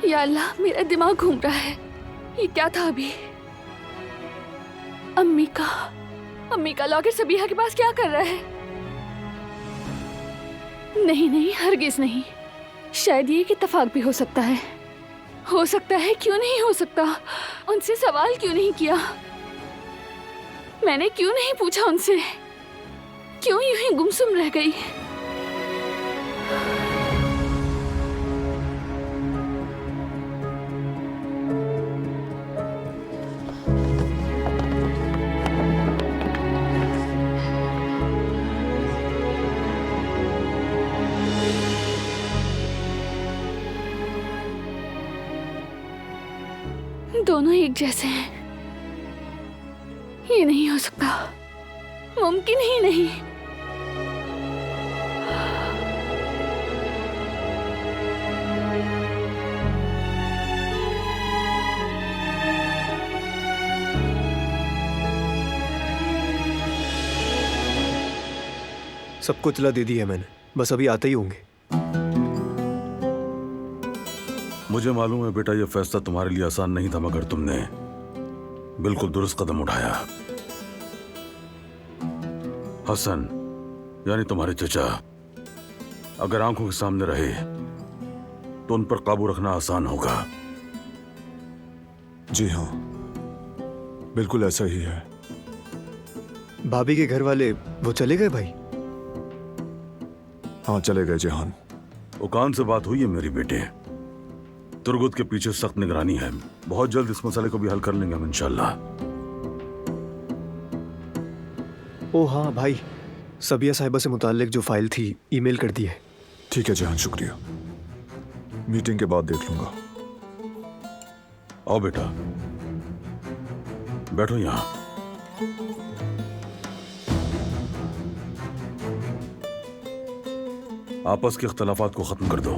या अल्लाह, मेरा दिमाग घूम रहा है। ये क्या था अभी? अम्मी का लॉकेट सबीहा के पास क्या कर रहा है? नहीं नहीं, हरगिज नहीं। शायद ये एक इत्तेफाक भी हो सकता है। हो सकता है, क्यों नहीं हो सकता? उनसे सवाल क्यों नहीं किया? मैंने क्यों नहीं पूछा उनसे? क्यों यूं ही गुमसुम रह गई? दोनों एक जैसे हैं। ये नहीं हो सकता, मुमकिन ही नहीं। सब कुछ ला दे दी है मैंने, बस अभी आते ही होंगे। मुझे मालूम है बेटा, ये फैसला तुम्हारे लिए आसान नहीं था, मगर तुमने बिल्कुल दुरुस्त कदम उठाया। हसन यानी तुम्हारे चचा अगर आंखों के सामने रहे तो उन पर काबू रखना आसान होगा। जी हाँ, बिल्कुल ऐसा ही है। भाभी के घर वाले वो चले गए भाई? हाँ, चले गए जहान। उकान से बात हुई है मेरी बेटे। तुर्गुत के पीछे सख्त निगरानी है। बहुत जल्द इस मसले को भी हल कर लेंगे हम इंशाल्लाह। ओ हाँ भाई, सबिया साहिबा से मुताल्लिक जो फाइल थी ईमेल कर दी है। ठीक है जहान, शुक्रिया। मीटिंग के बाद देख लूंगा। आओ बेटा, बैठो यहां। आपस के इख्तलाफात को खत्म कर दो।